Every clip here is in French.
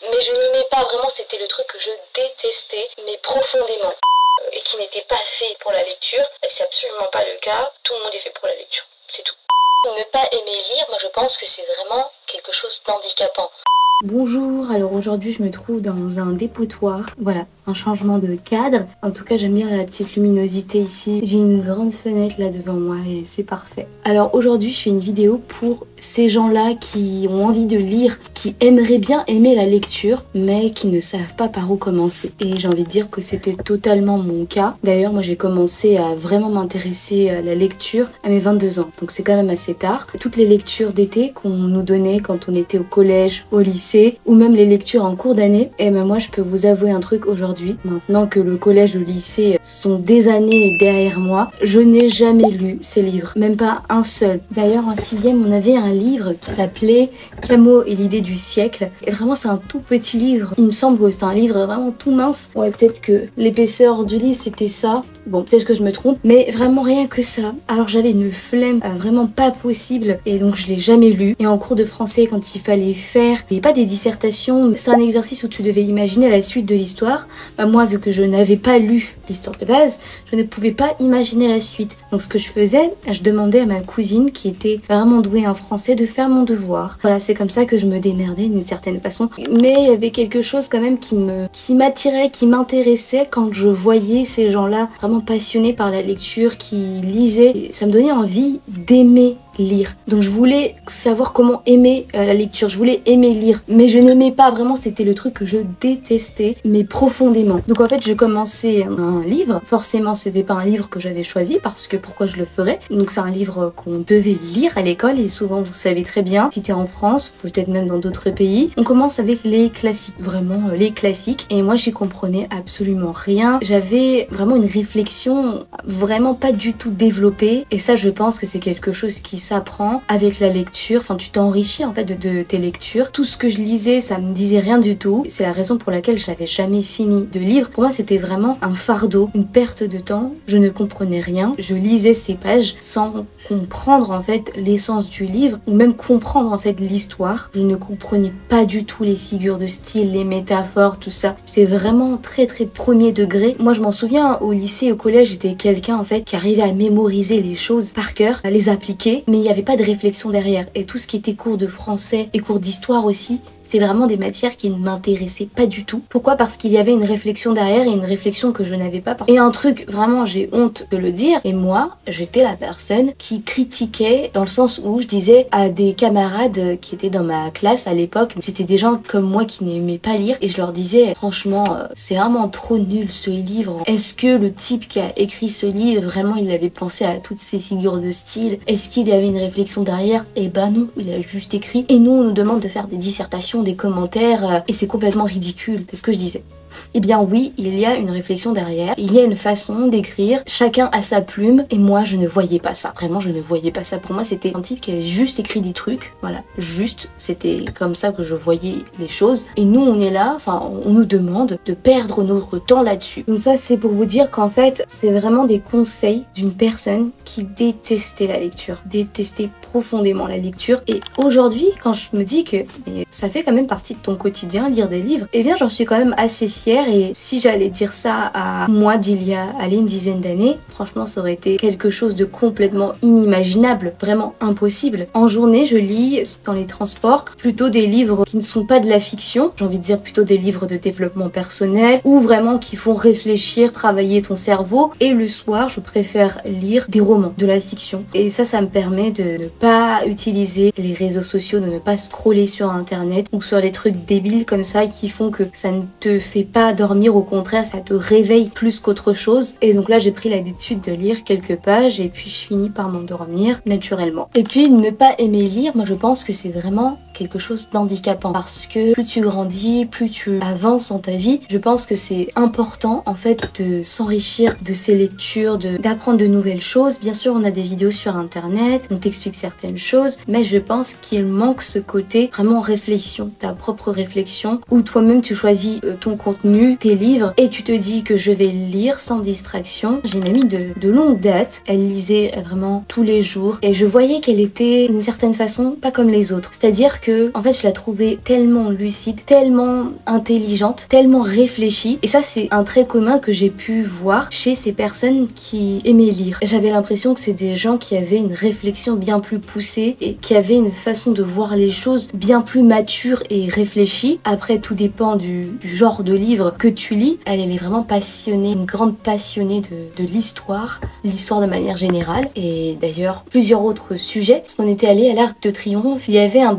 Mais je n'aimais pas vraiment, c'était le truc que je détestais, mais profondément. Et qui n'était pas fait pour la lecture. Et c'est absolument pas le cas. Tout le monde est fait pour la lecture. C'est tout. Ne pas aimer lire, moi je pense que c'est vraiment quelque chose d'handicapant. Bonjour, alors aujourd'hui je me trouve dans un dépotoir, voilà, un changement de cadre. En tout cas j'aime bien la petite luminosité ici, j'ai une grande fenêtre là devant moi et c'est parfait. Alors aujourd'hui je fais une vidéo pour ces gens-là qui ont envie de lire, qui aimeraient bien aimer la lecture, mais qui ne savent pas par où commencer. Et j'ai envie de dire que c'était totalement mon cas. D'ailleurs moi j'ai commencé à vraiment m'intéresser à la lecture à mes 22 ans, donc c'est quand même assez tard. Toutes les lectures d'été qu'on nous donnait quand on était au collège, au lycée, ou même les lectures en cours d'année, et ben moi je peux vous avouer un truc aujourd'hui, maintenant que le collège, le lycée sont des années derrière moi, je n'ai jamais lu ces livres, même pas un seul. D'ailleurs en 6e on avait un livre qui s'appelait Camus et l'idée du siècle, et vraiment c'est un tout petit livre, il me semble que c'est un livre vraiment tout mince, ouais peut-être que l'épaisseur du livre c'était ça, bon peut-être que je me trompe, mais vraiment rien que ça. Alors j'avais une flemme vraiment pas possible, et donc je l'ai jamais lu. Et en cours de français quand il fallait faire, et pas des dissertations, c'est un exercice où tu devais imaginer la suite de l'histoire. Bah moi vu que je n'avais pas lu l'histoire de base, je ne pouvais pas imaginer la suite. Donc ce que je faisais, je demandais à ma cousine qui était vraiment douée en français de faire mon devoir. Voilà, c'est comme ça que je me démerdais d'une certaine façon. Mais il y avait quelque chose quand même qui m'attirait, qui m'intéressait quand je voyais ces gens-là vraiment passionnés par la lecture, qui lisaient. Et ça me donnait envie d'aimer lire. Donc je voulais savoir comment aimer la lecture, je voulais aimer lire, mais je n'aimais pas vraiment, c'était le truc que je détestais, mais profondément. Donc en fait je commençais un livre, forcément c'était pas un livre que j'avais choisi, parce que pourquoi je le ferais? Donc c'est un livre qu'on devait lire à l'école, et souvent vous savez très bien, si t'es en France, peut-être même dans d'autres pays, on commence avec les classiques, vraiment les classiques, et moi j'y comprenais absolument rien. J'avais vraiment une réflexion vraiment pas du tout développée, et ça je pense que c'est quelque chose qui s'apprend avec la lecture, enfin tu t'enrichis en fait de tes lectures. Tout ce que je lisais ça me disait rien du tout, c'est la raison pour laquelle j'avais jamais fini de lire. Pour moi c'était vraiment un fardeau, une perte de temps, je ne comprenais rien, je lisais ces pages sans comprendre en fait l'essence du livre, ou même comprendre en fait l'histoire. Je ne comprenais pas du tout les figures de style, les métaphores, tout ça. C'était vraiment très premier degré. Moi je m'en souviens au lycée, au collège, j'étais quelqu'un en fait qui arrivait à mémoriser les choses par cœur, à les appliquer, mais il n'y avait pas de réflexion derrière. Et tout ce qui était cours de français et cours d'histoire aussi, c'est vraiment des matières qui ne m'intéressaient pas du tout. Pourquoi? Parce qu'il y avait une réflexion derrière, et une réflexion que je n'avais pas. Et un truc, vraiment j'ai honte de le dire, et moi j'étais la personne qui critiquait, dans le sens où je disais à des camarades qui étaient dans ma classe à l'époque, c'était des gens comme moi qui n'aimaient pas lire, et je leur disais franchement c'est vraiment trop nul ce livre. Est-ce que le type qui a écrit ce livre, vraiment il avait pensé à toutes ces figures de style? Est-ce qu'il y avait une réflexion derrière? Eh ben non, il a juste écrit. Et nous on nous demande de faire des dissertations, des commentaires, et c'est complètement ridicule. C'est ce que je disais. Eh bien oui, il y a une réflexion derrière, il y a une façon d'écrire, chacun a sa plume, et moi je ne voyais pas ça. Vraiment je ne voyais pas ça. Pour moi c'était un type qui avait juste écrit des trucs, voilà, juste, c'était comme ça que je voyais les choses. Et nous on est là, enfin on nous demande de perdre notre temps là-dessus. Donc ça c'est pour vous dire qu'en fait c'est vraiment des conseils d'une personne qui détestait la lecture, détestait profondément la lecture. Et aujourd'hui quand je me dis que ça fait quand même partie de ton quotidien, lire des livres, eh bien j'en suis quand même assez fière. Et si j'allais dire ça à moi d'il y a une dizaine d'années, franchement ça aurait été quelque chose de complètement inimaginable, vraiment impossible. En journée je lis dans les transports plutôt des livres qui ne sont pas de la fiction, j'ai envie de dire plutôt des livres de développement personnel, ou vraiment qui font réfléchir, travailler ton cerveau. Et le soir je préfère lire des romans, de la fiction, et ça me permet de ne pas utiliser les réseaux sociaux, de ne pas scroller sur internet ou sur les trucs débiles comme ça qui font que ça ne te fait pas dormir, au contraire ça te réveille plus qu'autre chose. Et donc là j'ai pris l'habitude de lire quelques pages, et puis je finis par m'endormir naturellement. Et puis ne pas aimer lire, moi je pense que c'est vraiment quelque chose d'handicapant, parce que plus tu grandis, plus tu avances dans ta vie, je pense que c'est important en fait de s'enrichir de ces lectures, d'apprendre de nouvelles choses. Bien sûr on a des vidéos sur internet, on t'explique certaines choses, mais je pense qu'il manque ce côté vraiment réflexion, ta propre réflexion, où toi-même tu choisis ton contenu, tes livres, et tu te dis que je vais lire sans distraction. J'ai une amie de longue date, elle lisait vraiment tous les jours, et je voyais qu'elle était d'une certaine façon pas comme les autres, c'est-à-dire que que en fait je la trouvais tellement lucide, tellement intelligente, tellement réfléchie. Et ça c'est un trait commun que j'ai pu voir chez ces personnes qui aimaient lire. J'avais l'impression que c'est des gens qui avaient une réflexion bien plus poussée et qui avaient une façon de voir les choses bien plus mature et réfléchie. Après tout dépend du genre de livre que tu lis. Elle est vraiment passionnée, une grande passionnée de l'histoire de manière générale, et d'ailleurs plusieurs autres sujets. Parce qu'on était allé à l'Arc de Triomphe, il y avait un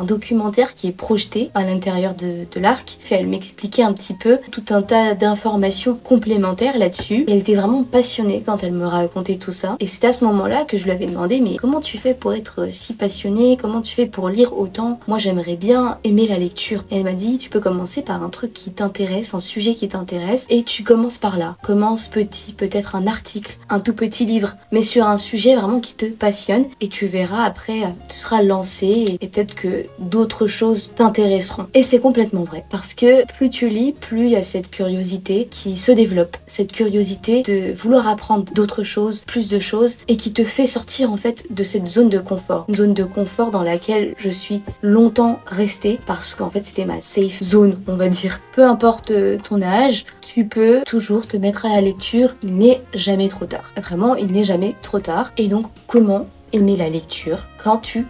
documentaire qui est projeté à l'intérieur de l'arc. Elle m'expliquait un petit peu tout un tas d'informations complémentaires là-dessus. Elle était vraiment passionnée quand elle me racontait tout ça. Et c'est à ce moment-là que je lui avais demandé, mais comment tu fais pour être si passionnée? Comment tu fais pour lire autant? Moi j'aimerais bien aimer la lecture. Et elle m'a dit, tu peux commencer par un truc qui t'intéresse, un sujet qui t'intéresse, et tu commences par là. Commence petit, peut-être un article, un tout petit livre, mais sur un sujet vraiment qui te passionne, et tu verras après, tu seras lancé et peut-être que d'autres choses t'intéresseront. Et c'est complètement vrai, parce que plus tu lis, plus il y a cette curiosité qui se développe, cette curiosité de vouloir apprendre d'autres choses, plus de choses, et qui te fait sortir en fait de cette zone de confort, une zone de confort dans laquelle je suis longtemps restée, parce qu'en fait c'était ma safe zone, on va dire. Peu importe ton âge, tu peux toujours te mettre à la lecture, il n'est jamais trop tard. Vraiment, il n'est jamais trop tard. Et donc, comment aimer la lecture quand tu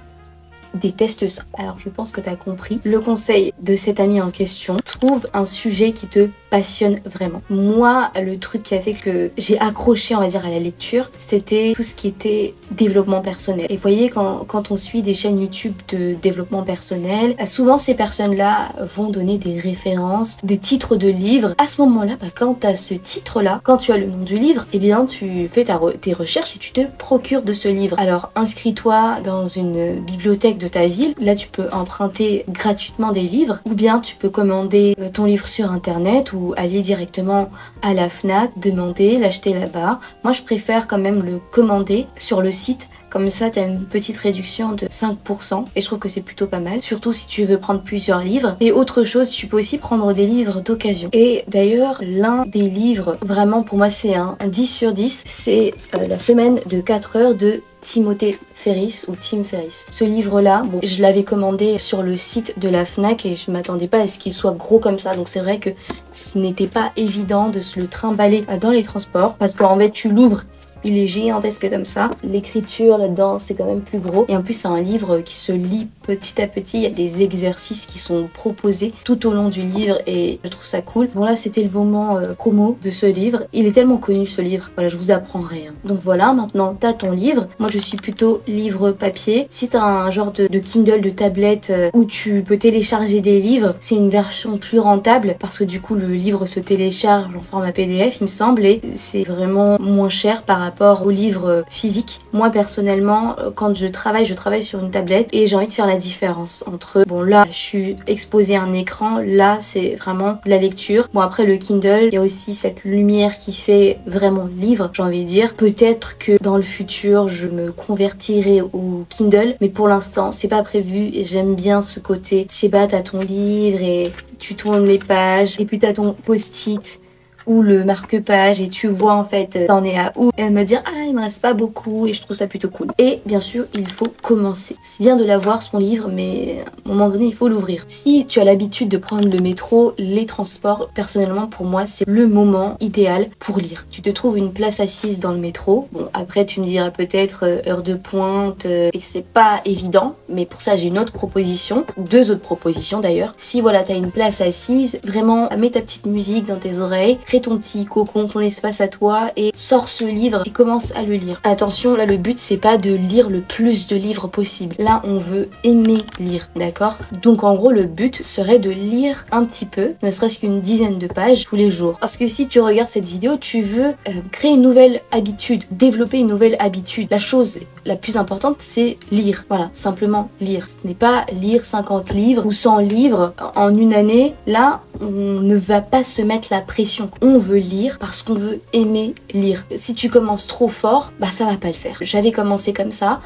détestes ça? Alors, je pense que tu as compris. Le conseil de cet ami en question, trouve un sujet qui te passionne vraiment. Moi, le truc qui a fait que j'ai accroché, on va dire, à la lecture, c'était tout ce qui était développement personnel. Et vous voyez, quand on suit des chaînes YouTube de développement personnel, souvent ces personnes-là vont donner des références, des titres de livres. À ce moment-là, quand tu as ce titre-là, quand tu as le nom du livre, eh bien, tu fais tes recherches et tu te procures de ce livre. Alors, inscris-toi dans une bibliothèque de ta ville. Là, tu peux emprunter gratuitement des livres, ou bien tu peux commander ton livre sur Internet, ou aller directement à la Fnac, demander, l'acheter là-bas. Moi, je préfère quand même le commander sur le site. Comme ça, tu as une petite réduction de 5% et je trouve que c'est plutôt pas mal, surtout si tu veux prendre plusieurs livres. Et autre chose, tu peux aussi prendre des livres d'occasion. Et d'ailleurs, l'un des livres, vraiment pour moi c'est un 10 sur 10, c'est La semaine de 4 heures de Timothée Ferris ou Tim Ferriss. Ce livre-là, bon, je l'avais commandé sur le site de la Fnac et je m'attendais pas à ce qu'il soit gros comme ça. Donc c'est vrai que ce n'était pas évident de se le trimballer dans les transports parce qu'en fait tu l'ouvres, il est gigantesque comme ça. L'écriture là-dedans, c'est quand même plus gros. Et en plus, c'est un livre qui se lit petit à petit. Il y a des exercices qui sont proposés tout au long du livre et je trouve ça cool. Bon là, c'était le moment promo de ce livre. Il est tellement connu ce livre. Voilà, je vous apprends rien. Donc voilà, maintenant, t'as ton livre. Moi, je suis plutôt livre papier. Si t'as un genre de Kindle, de tablette où tu peux télécharger des livres, c'est une version plus rentable parce que du coup, le livre se télécharge en format PDF, il me semble, et c'est vraiment moins cher par rapport au livre physique. Moi personnellement, quand je travaille sur une tablette et j'ai envie de faire la différence entre, bon là je suis exposée à un écran, là c'est vraiment de la lecture. Bon après le Kindle, il y a aussi cette lumière qui fait vraiment livre, j'ai envie de dire. Peut-être que dans le futur je me convertirai au Kindle, mais pour l'instant c'est pas prévu et j'aime bien ce côté, je sais pas, t'as ton livre et tu tournes les pages et puis t'as ton post-it ou le marque-page et tu vois en fait t'en es à où, et elle me dit ah il me reste pas beaucoup et je trouve ça plutôt cool. Et bien sûr il faut commencer. C'est bien de l'avoir son livre mais à un moment donné il faut l'ouvrir. Si tu as l'habitude de prendre le métro, les transports, personnellement pour moi c'est le moment idéal pour lire. Tu te trouves une place assise dans le métro. Bon après tu me diras peut-être heure de pointe et que c'est pas évident, mais pour ça j'ai une autre proposition, deux autres propositions d'ailleurs. Si voilà t'as une place assise, vraiment mets ta petite musique dans tes oreilles, crée ton petit cocon, ton espace à toi et sors ce livre et commence à le lire. Attention, là le but c'est pas de lire le plus de livres possible. Là on veut aimer lire, d'accord? Donc en gros le but serait de lire un petit peu, ne serait-ce qu'une dizaine de pages tous les jours. Parce que si tu regardes cette vidéo, tu veux créer une nouvelle habitude, développer une nouvelle habitude. La chose la plus importante c'est lire. Voilà, simplement lire. Ce n'est pas lire 50 livres ou 100 livres en une année. Là on ne va pas se mettre la pression. On veut lire parce qu'on veut aimer lire. Si tu commences trop fort, bah ça va pas le faire. J'avais commencé comme ça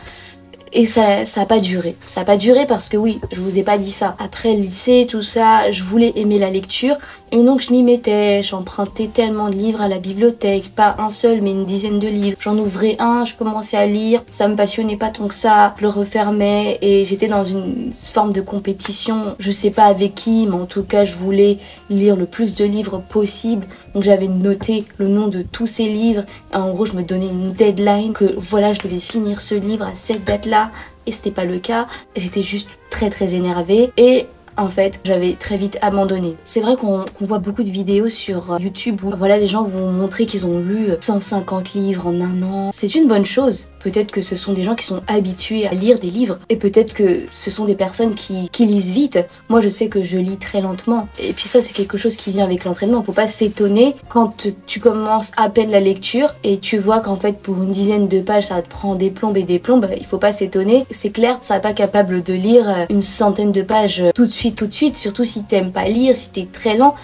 Et ça a pas duré. Ça a pas duré parce que oui, je vous ai pas dit ça. Après le lycée, tout ça, je voulais aimer la lecture. Et donc je m'y mettais, j'empruntais tellement de livres à la bibliothèque, pas un seul mais une dizaine de livres. J'en ouvrais un, je commençais à lire, ça me passionnait pas tant que ça, je le refermais et j'étais dans une forme de compétition. Je sais pas avec qui, mais en tout cas je voulais lire le plus de livres possible. Donc j'avais noté le nom de tous ces livres et en gros je me donnais une deadline que voilà je devais finir ce livre à cette date-là et c'était pas le cas. J'étais juste très énervée et en fait, j'avais très vite abandonné. C'est vrai qu'on voit beaucoup de vidéos sur YouTube où voilà, les gens vont montrer qu'ils ont lu 150 livres en un an. C'est une bonne chose. Peut-être que ce sont des gens qui sont habitués à lire des livres et peut-être que ce sont des personnes qui lisent vite. Moi, je sais que je lis très lentement. Et puis ça, c'est quelque chose qui vient avec l'entraînement. Faut pas s'étonner quand tu commences à peine la lecture et tu vois qu'en fait, pour une dizaine de pages, ça te prend des plombes et des plombes. Il faut pas s'étonner. C'est clair, tu seras pas capable de lire une centaine de pages tout de suite, surtout si t'aimes pas lire, si t'es très lent.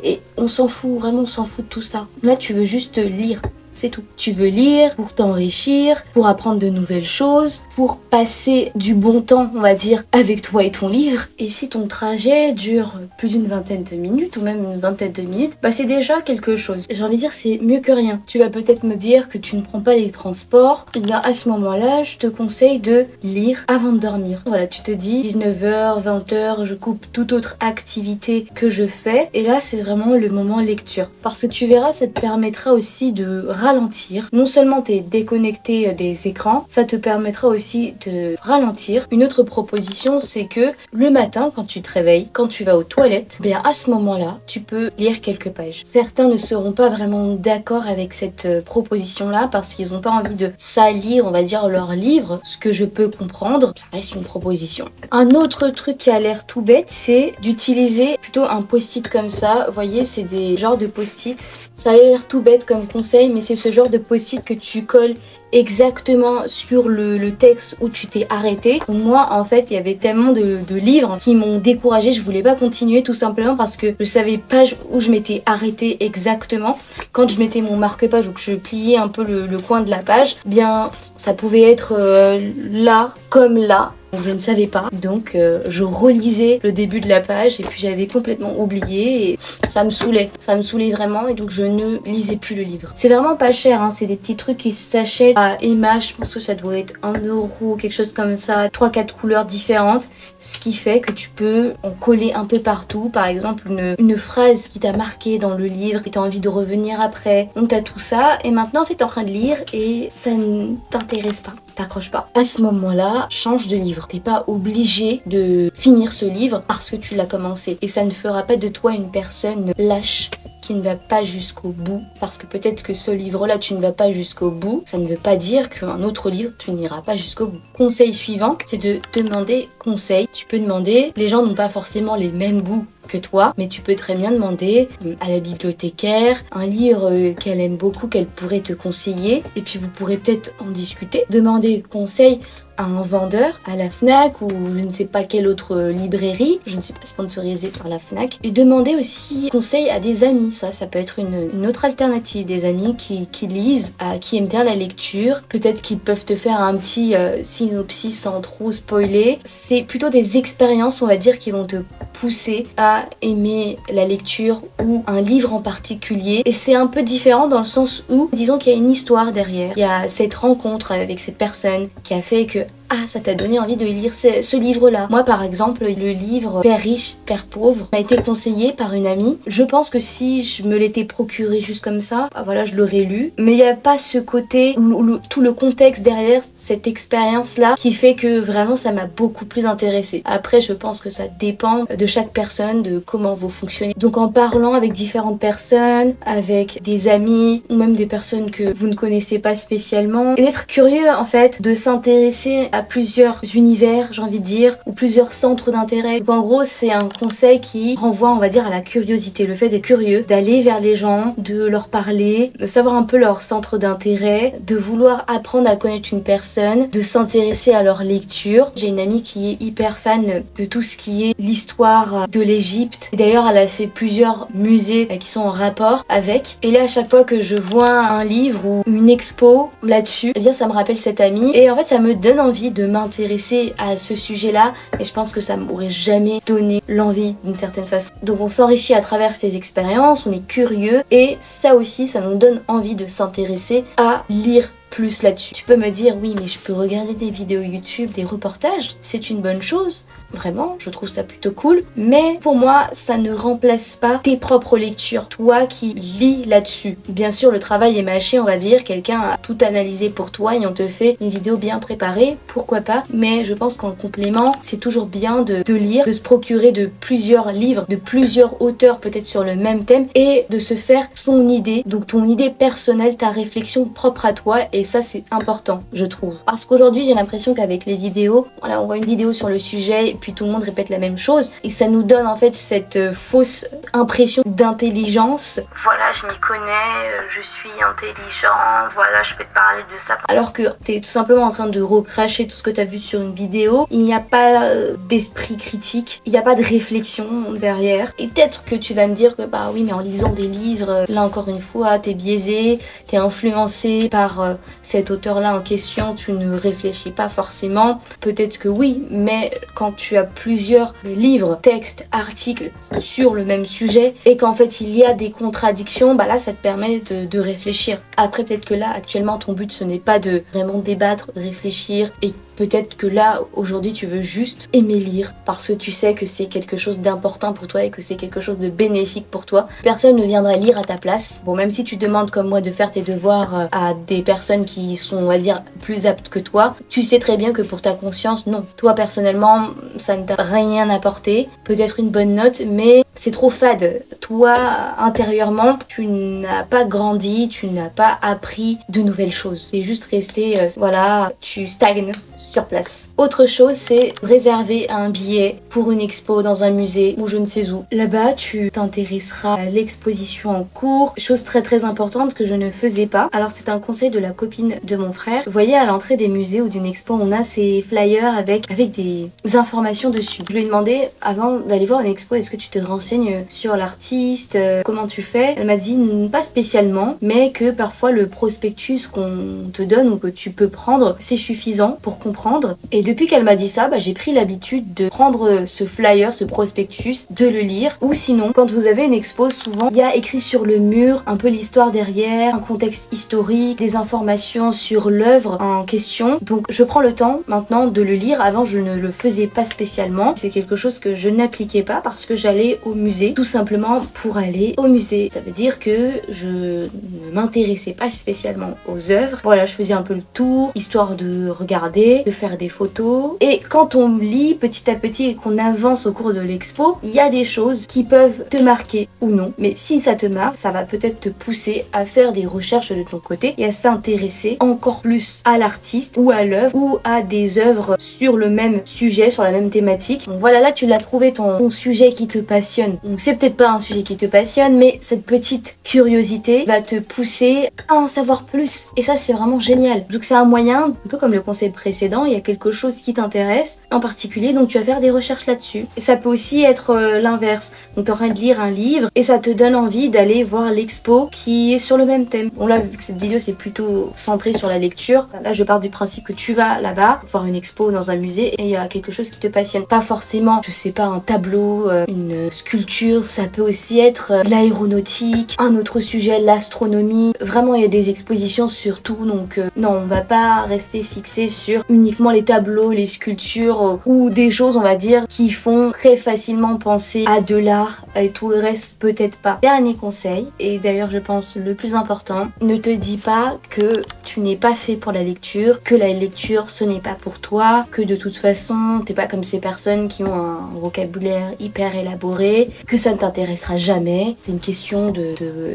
Et on s'en fout, vraiment, on s'en fout de tout ça. Là, tu veux juste lire. C'est tout. Tu veux lire pour t'enrichir, pour apprendre de nouvelles choses, pour passer du bon temps, on va dire, avec toi et ton livre. Et si ton trajet dure plus d'une vingtaine de minutes ou même une vingtaine de minutes, bah c'est déjà quelque chose. J'ai envie de dire c'est mieux que rien. Tu vas peut-être me dire que tu ne prends pas les transports. Et bien à ce moment-là, je te conseille de lire avant de dormir. Voilà, tu te dis 19h, 20h, je coupe toute autre activité que je fais. Et là, c'est vraiment le moment lecture. Parce que tu verras, ça te permettra aussi de ralentir. Non seulement t'es déconnecté des écrans, ça te permettra aussi de ralentir. Une autre proposition, c'est que le matin, quand tu te réveilles, quand tu vas aux toilettes, bien à ce moment-là, tu peux lire quelques pages. Certains ne seront pas vraiment d'accord avec cette proposition-là parce qu'ils n'ont pas envie de salir, on va dire, leur livre, ce que je peux comprendre. Ça reste une proposition. Un autre truc qui a l'air tout bête, c'est d'utiliser plutôt un post-it comme ça. Vous voyez, c'est des genres de post-it. Ça a l'air tout bête comme conseil, mais c'est ce genre de post-it que tu colles exactement sur le texte où tu t'es arrêté. Donc moi, en fait, il y avait tellement de livres qui m'ont découragée. Je voulais pas continuer tout simplement parce que je savais pas où je m'étais arrêtée exactement. Quand je mettais mon marque-page ou que je pliais un peu le coin de la page, bien, ça pouvait être là comme là. Je ne savais pas, donc je relisais le début de la page et puis j'avais complètement oublié et ça me saoulait vraiment et donc je ne lisais plus le livre. C'est vraiment pas cher, hein, c'est des petits trucs qui s'achètent à Emma, je pense que ça doit être 1€, quelque chose comme ça, 3-4 couleurs différentes, ce qui fait que tu peux en coller un peu partout, par exemple une phrase qui t'a marqué dans le livre et t'as envie de revenir après, donc t'as tout ça et maintenant en fait t'es en train de lire et ça ne t'intéresse pas, t'accroches pas. À ce moment-là, change de livre. T'es pas obligé de finir ce livre parce que tu l'as commencé. Et ça ne fera pas de toi une personne lâche qui ne va pas jusqu'au bout. Parce que peut-être que ce livre-là, tu ne vas pas jusqu'au bout. Ça ne veut pas dire qu'un autre livre, tu n'iras pas jusqu'au bout. Conseil suivant, c'est de demander conseil. Tu peux demander, les gens n'ont pas forcément les mêmes goûts que toi, mais tu peux très bien demander à la bibliothécaire un livre qu'elle aime beaucoup, qu'elle pourrait te conseiller, et puis vous pourrez peut-être en discuter. Demander conseil à un vendeur, à la Fnac ou je ne sais pas quelle autre librairie, je ne suis pas sponsorisée par la Fnac, et demander aussi conseil à des amis, ça peut être une autre alternative, des amis qui lisent, qui aiment bien la lecture, peut-être qu'ils peuvent te faire un petit synopsis sans trop spoiler. C'est plutôt des expériences, on va dire, qui vont te pousser à aimer la lecture ou un livre en particulier, et c'est un peu différent dans le sens où disons qu'il y a une histoire derrière, il y a cette rencontre avec cette personne qui a fait que ça t'a donné envie de lire ce livre-là. Moi, par exemple, le livre Père riche, Père pauvre m'a été conseillé par une amie. Je pense que si je me l'étais procuré juste comme ça, voilà, je l'aurais lu. Mais il n'y a pas ce côté, tout le contexte derrière cette expérience-là qui fait que vraiment ça m'a beaucoup plus intéressée. Après, je pense que ça dépend de chaque personne, de comment vous fonctionnez. Donc en parlant avec différentes personnes, avec des amis ou même des personnes que vous ne connaissez pas spécialement, et d'être curieux en fait, de s'intéresser à plusieurs univers, j'ai envie de dire, ou plusieurs centres d'intérêt. Donc en gros, c'est un conseil qui renvoie, on va dire, à la curiosité, le fait d'être curieux, d'aller vers les gens, de leur parler, de savoir un peu leur centre d'intérêt, de vouloir apprendre à connaître une personne, de s'intéresser à leur lecture. J'ai une amie qui est hyper fan de tout ce qui est l'histoire l'histoire de l'Égypte. D'ailleurs, elle a fait plusieurs musées qui sont en rapport avec. Et là, à chaque fois que je vois un livre ou une expo là-dessus, eh bien ça me rappelle cette amie. Et en fait, ça me donne envie de m'intéresser à ce sujet-là. Et je pense que ça m'aurait jamais donné l'envie d'une certaine façon. Donc on s'enrichit à travers ces expériences, on est curieux. Et ça aussi, ça nous donne envie de s'intéresser à lire plus là-dessus. Tu peux me dire, oui, mais je peux regarder des vidéos YouTube, des reportages, c'est une bonne chose. Vraiment, je trouve ça plutôt cool. Mais pour moi, ça ne remplace pas tes propres lectures. Toi qui lis là-dessus. Bien sûr, le travail est mâché, on va dire. Quelqu'un a tout analysé pour toi et on te fait une vidéo bien préparée. Pourquoi pas? Mais je pense qu'en complément, c'est toujours bien de lire, de se procurer de plusieurs livres, de plusieurs auteurs peut-être sur le même thème et de se faire son idée. Donc ton idée personnelle, ta réflexion propre à toi. Et ça, c'est important, je trouve. Parce qu'aujourd'hui, j'ai l'impression qu'avec les vidéos, voilà, on voit une vidéo sur le sujet puis tout le monde répète la même chose et ça nous donne en fait cette fausse impression d'intelligence. Voilà, je m'y connais, je suis intelligente, voilà, je peux te parler de ça. Alors que t'es tout simplement en train de recracher tout ce que t'as vu sur une vidéo. Il n'y a pas d'esprit critique, il n'y a pas de réflexion derrière. Et peut-être que tu vas me dire que bah oui, mais en lisant des livres, là encore une fois, t'es biaisé, t'es influencé par cet auteur-là en question, tu ne réfléchis pas forcément. Peut-être que oui, mais quand tu as plusieurs livres, textes, articles sur le même sujet et qu'en fait il y a des contradictions, bah là ça te permet de réfléchir. Après peut-être que là actuellement ton but ce n'est pas de vraiment débattre, réfléchir et peut-être que là, aujourd'hui, tu veux juste aimer lire parce que tu sais que c'est quelque chose d'important pour toi et que c'est quelque chose de bénéfique pour toi. Personne ne viendra lire à ta place. Bon, même si tu demandes comme moi de faire tes devoirs à des personnes qui sont, on va dire, plus aptes que toi, tu sais très bien que pour ta conscience, non. Toi, personnellement, ça ne t'a rien apporté. Peut-être une bonne note, mais c'est trop fade. Toi, intérieurement, tu n'as pas grandi, tu n'as pas appris de nouvelles choses. C'est juste resté, voilà, tu stagnes sur place. Autre chose, c'est réserver un billet pour une expo dans un musée ou je ne sais où. Là-bas, tu t'intéresseras à l'exposition en cours. Chose très très importante que je ne faisais pas. Alors c'est un conseil de la copine de mon frère. Vous voyez, à l'entrée des musées ou d'une expo, on a ces flyers avec des informations dessus. Je lui ai demandé, avant d'aller voir une expo, est-ce que tu te renseignes sur l'artiste, comment tu fais? Elle m'a dit pas spécialement, mais que parfois le prospectus qu'on te donne ou que tu peux prendre, c'est suffisant pour comprendre. Et depuis qu'elle m'a dit ça, bah, j'ai pris l'habitude de prendre ce flyer, ce prospectus, de le lire. Ou sinon, quand vous avez une expo, souvent il y a écrit sur le mur un peu l'histoire derrière, un contexte historique, des informations sur l'œuvre en question. Donc je prends le temps maintenant de le lire. Avant je ne le faisais pas spécialement. C'est quelque chose que je n'appliquais pas parce que j'allais au musée, tout simplement pour aller au musée. Ça veut dire que je ne m'intéressais pas spécialement aux œuvres. Voilà, je faisais un peu le tour, histoire de regarder, de faire des photos. Et quand on lit petit à petit et qu'on avance au cours de l'expo, il y a des choses qui peuvent te marquer ou non. Mais si ça te marque, ça va peut-être te pousser à faire des recherches de ton côté et à s'intéresser encore plus à l'artiste ou à l'œuvre ou à des œuvres sur le même sujet, sur la même thématique. Donc voilà, là tu l'as trouvé ton sujet qui te passionne. Donc c'est peut-être pas un sujet qui te passionne, mais cette petite curiosité va te pousser à en savoir plus. Et ça c'est vraiment génial. Donc c'est un moyen, un peu comme le conseil précédent, il y a quelque chose qui t'intéresse en particulier, donc tu vas faire des recherches là-dessus. Et ça peut aussi être l'inverse. Donc t'es en train de lire un livre et ça te donne envie d'aller voir l'expo qui est sur le même thème. Bon là, vu que cette vidéo c'est plutôt centré sur la lecture, là je pars du principe que tu vas là-bas voir une expo dans un musée et il y a quelque chose qui te passionne. Pas forcément, je sais pas, un tableau, une sculpture, ça peut aussi être l'aéronautique, un autre sujet, l'astronomie. Vraiment il y a des expositions sur tout, donc non, on va pas rester fixé sur uniquement les tableaux, les sculptures ou des choses on va dire qui font très facilement penser à de l'art et tout le reste peut-être pas. Dernier conseil, et d'ailleurs je pense le plus important, ne te dis pas que tu n'es pas fait pour la lecture, que la lecture ce n'est pas pour toi, que de toute façon t'es pas comme ces personnes qui ont un vocabulaire hyper élaboré, que ça ne t'intéressera jamais. C'est une question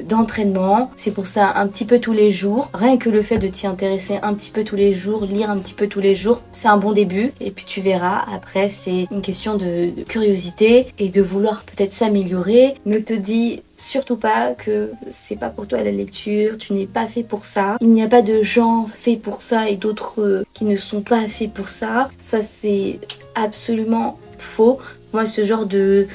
d'entraînement. C'est pour ça un petit peu tous les jours, rien que le fait de t'y intéresser un petit peu tous les jours, lire un petit peu tous les jours, c'est un bon début et puis tu verras, après c'est une question de curiosité et de vouloir peut-être s'améliorer. Ne te dis surtout pas que c'est pas pour toi la lecture, tu n'es pas fait pour ça. Il n'y a pas de gens faits pour ça et d'autres qui ne sont pas faits pour ça. Ça c'est absolument faux. Moi, ce genre de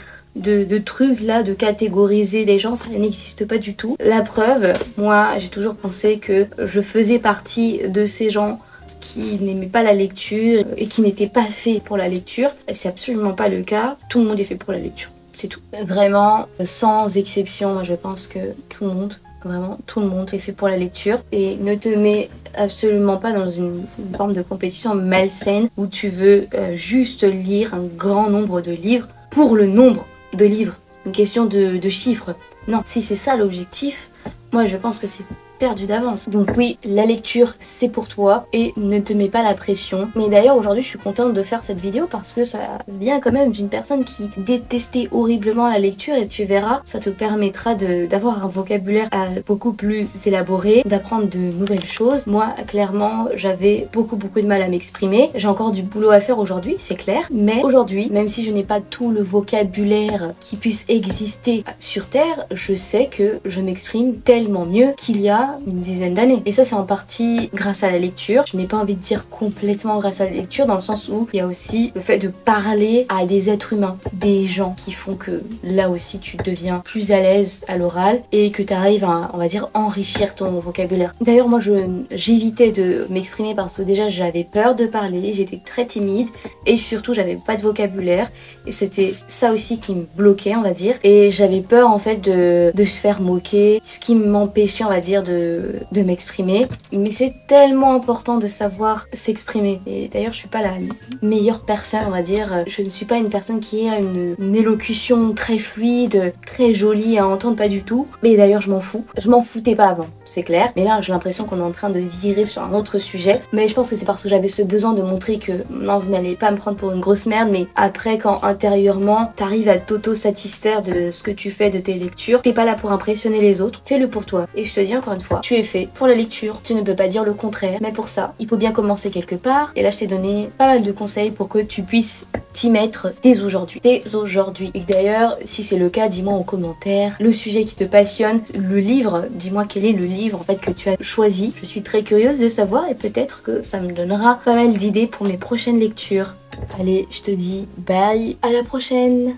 trucs là, de catégoriser les gens, ça n'existe pas du tout. La preuve, moi, j'ai toujours pensé que je faisais partie de ces gens qui n'aimaient pas la lecture et qui n'étaient pas faits pour la lecture. C'est absolument pas le cas. Tout le monde est fait pour la lecture. C'est tout. Vraiment, sans exception, moi je pense que tout le monde, vraiment tout le monde est fait pour la lecture. Et ne te mets absolument pas dans une forme de compétition malsaine où tu veux juste lire un grand nombre de livres pour le nombre de livres. Une question de chiffres. Non, si c'est ça l'objectif, moi je pense que c'est perdu d'avance. Donc oui, la lecture c'est pour toi et ne te mets pas la pression. Mais d'ailleurs aujourd'hui je suis contente de faire cette vidéo parce que ça vient quand même d'une personne qui détestait horriblement la lecture et tu verras, ça te permettra d'avoir un vocabulaire beaucoup plus élaboré, d'apprendre de nouvelles choses. Moi clairement j'avais beaucoup de mal à m'exprimer. J'ai encore du boulot à faire aujourd'hui, c'est clair. Mais aujourd'hui, même si je n'ai pas tout le vocabulaire qui puisse exister sur Terre, je sais que je m'exprime tellement mieux qu'il y a une dizaine d'années. Et ça c'est en partie grâce à la lecture. Je n'ai pas envie de dire complètement grâce à la lecture dans le sens où il y a aussi le fait de parler à des êtres humains, des gens qui font que là aussi tu deviens plus à l'aise à l'oral et que tu arrives à, on va dire, enrichir ton vocabulaire. D'ailleurs moi j'évitais de m'exprimer parce que déjà j'avais peur de parler, j'étais très timide et surtout j'avais pas de vocabulaire et c'était ça aussi qui me bloquait on va dire et j'avais peur en fait de se faire moquer, ce qui m'empêchait on va dire de m'exprimer. Mais c'est tellement important de savoir s'exprimer. Et d'ailleurs, je suis pas la meilleure personne, on va dire. Je ne suis pas une personne qui a une élocution très fluide, très jolie à entendre, pas du tout. Mais d'ailleurs, je m'en fous. Je m'en foutais pas avant, c'est clair. Mais là, j'ai l'impression qu'on est en train de virer sur un autre sujet. Mais je pense que c'est parce que j'avais ce besoin de montrer que non, vous n'allez pas me prendre pour une grosse merde. Mais après, quand intérieurement, t'arrives à t'auto-satisfaire de ce que tu fais, de tes lectures, t'es pas là pour impressionner les autres. Fais-le pour toi. Et je te dis encore une fois, tu es fait pour la lecture, tu ne peux pas dire le contraire, mais pour ça, il faut bien commencer quelque part. Et là, je t'ai donné pas mal de conseils pour que tu puisses t'y mettre dès aujourd'hui. Dès aujourd'hui. Et d'ailleurs, si c'est le cas, dis-moi en commentaire le sujet qui te passionne, le livre, dis-moi quel est le livre en fait que tu as choisi. Je suis très curieuse de savoir et peut-être que ça me donnera pas mal d'idées pour mes prochaines lectures. Allez, je te dis bye, à la prochaine!